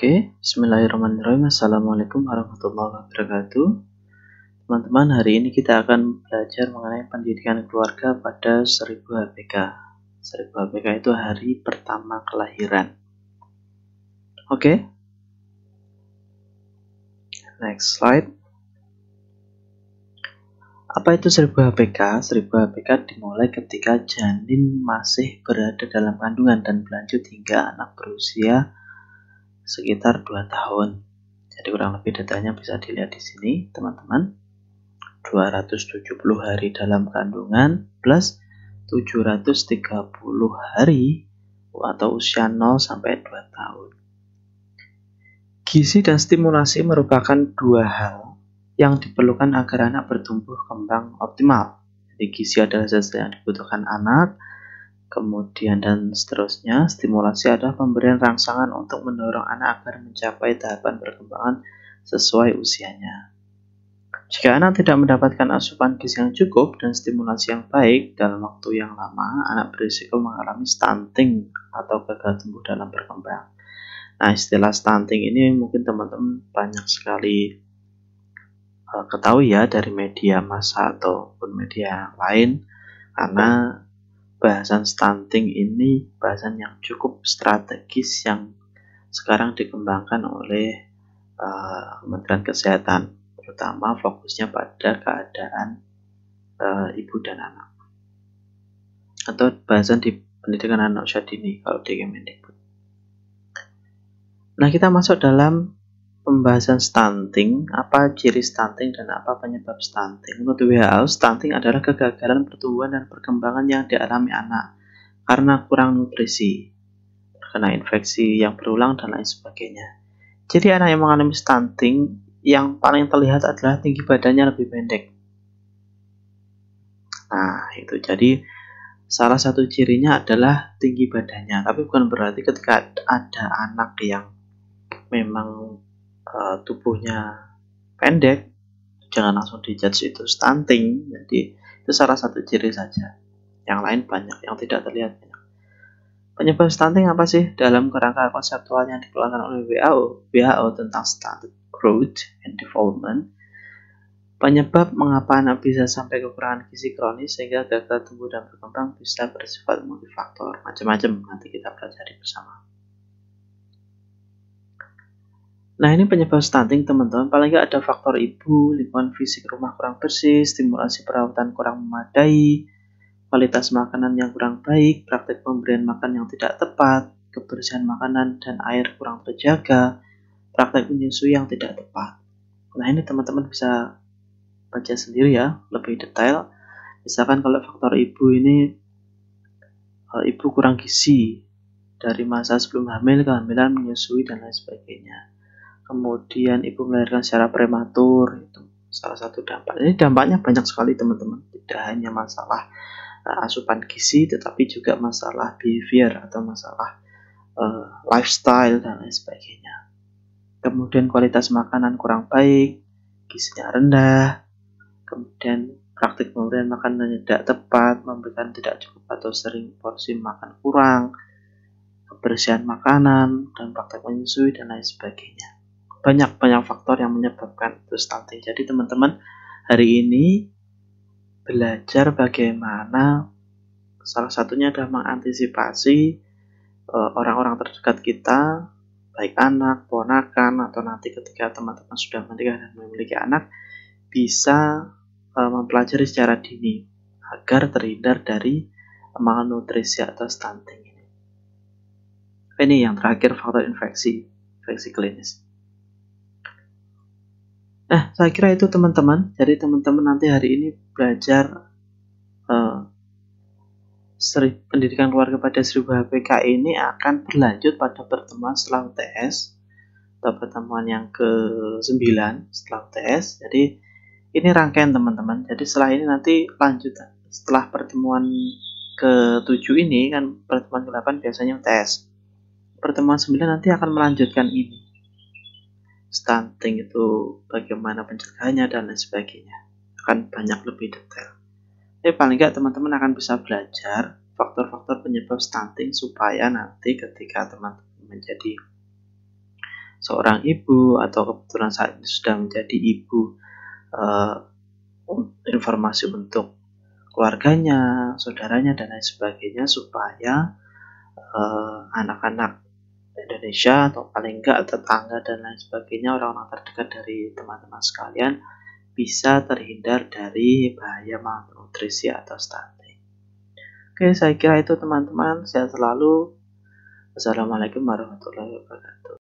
Oke, bismillahirrahmanirrahim. Assalamualaikum warahmatullahi wabarakatuh. Teman-teman, hari ini kita akan belajar mengenai pendidikan keluarga pada 1000 HPK. 1000 HPK itu hari pertama kelahiran. Oke. Next slide. Apa itu 1000 HPK? 1000 HPK dimulai ketika janin masih berada dalam kandungan dan berlanjut hingga anak berusia sekitar 2 tahun. Jadi kurang lebih datanya bisa dilihat di sini, teman-teman. 270 hari dalam kandungan plus 730 hari atau usia 0 sampai 2 tahun. Gizi dan stimulasi merupakan dua hal yang diperlukan agar anak bertumbuh kembang optimal. Jadi gizi adalah zat yang dibutuhkan anak, kemudian dan seterusnya. Stimulasi adalah pemberian rangsangan untuk mendorong anak agar mencapai tahapan perkembangan sesuai usianya. Jika anak tidak mendapatkan asupan gizi yang cukup dan stimulasi yang baik dalam waktu yang lama, anak berisiko mengalami stunting atau gagal tumbuh dalam berkembang. Nah, istilah stunting ini mungkin teman-teman banyak sekali ketahui ya dari media massa ataupun media lain, karena bahasan stunting ini bahasan yang cukup strategis yang sekarang dikembangkan oleh Kementerian Kesehatan, terutama fokusnya pada keadaan ibu dan anak, atau bahasan di pendidikan anak usia dini kalau di Kemendikbud. Nah, kita masuk dalam pembahasan stunting. Apa ciri stunting dan apa penyebab stunting? Menurut WHO, stunting adalah kegagalan pertumbuhan dan perkembangan yang dialami anak karena kurang nutrisi, terkena infeksi yang berulang dan lain sebagainya. Jadi anak yang mengalami stunting yang paling terlihat adalah tinggi badannya lebih pendek. Nah, itu jadi salah satu cirinya adalah tinggi badannya. Tapi bukan berarti ketika ada anak yang memang tubuhnya pendek, jangan langsung dijudge itu stunting. Jadi itu salah satu ciri saja. Yang lain banyak yang tidak terlihat. Penyebab stunting apa sih? Dalam kerangka konseptual yang dikeluarkan oleh WHO tentang stunted growth and development, penyebab mengapa anak bisa sampai kekurangan gizi kronis sehingga gagal tumbuh dan berkembang bisa bersifat multifaktor, macam-macam, nanti kita pelajari bersama. Nah, ini penyebab stunting, teman-teman. Paling nggak ada faktor ibu, lingkungan fisik rumah kurang bersih, stimulasi perawatan kurang memadai, kualitas makanan yang kurang baik, praktik pemberian makan yang tidak tepat, kebersihan makanan dan air kurang terjaga, praktik menyusui yang tidak tepat. Nah, ini teman-teman bisa baca sendiri ya, lebih detail. Misalkan kalau faktor ibu ini, ibu kurang gizi dari masa sebelum hamil, kehamilan, menyusui, dan lain sebagainya. Kemudian ibu melahirkan secara prematur, itu salah satu dampak. Ini dampaknya banyak sekali, teman-teman. Tidak hanya masalah asupan gizi, tetapi juga masalah behavior atau masalah lifestyle dan lain sebagainya. Kemudian kualitas makanan kurang baik, gizinya rendah, kemudian praktik pemberian makanan tidak tepat, memberikan tidak cukup atau sering porsi makan kurang, kebersihan makanan, dan praktik menyusui dan lain sebagainya. Banyak faktor yang menyebabkan itu stunting. Jadi teman-teman hari ini belajar bagaimana salah satunya adalah mengantisipasi orang-orang terdekat kita, baik anak, ponakan, atau nanti ketika teman-teman sudah menikah dan memiliki anak, bisa mempelajari secara dini agar terhindar dari malnutrisi atau stunting ini. Ini yang terakhir, faktor infeksi klinis. Nah, saya kira itu teman-teman. Jadi teman-teman nanti hari ini belajar pendidikan keluarga pada 1000 HPK ini akan berlanjut pada pertemuan setelah UTS atau pertemuan yang ke-9 setelah UTS. Jadi ini rangkaian, teman-teman. Jadi setelah ini nanti lanjut setelah pertemuan ke-7 ini kan, pertemuan ke-8 biasanya UTS. Pertemuan 9 nanti akan melanjutkan ini. Stunting itu bagaimana pencegahannya dan lain sebagainya. Akan banyak lebih detail. Tapi paling nggak teman-teman akan bisa belajar faktor-faktor penyebab stunting supaya nanti ketika teman-teman menjadi seorang ibu atau kebetulan saat ini sudah menjadi ibu, informasi untuk keluarganya, saudaranya, dan lain sebagainya, supaya anak-anak Indonesia atau paling enggak tetangga dan lain sebagainya, orang-orang terdekat dari teman-teman sekalian, bisa terhindar dari bahaya malnutrisi atau stunting. Oke, saya kira itu teman-teman. Sehat selalu. Wassalamualaikum warahmatullahi wabarakatuh.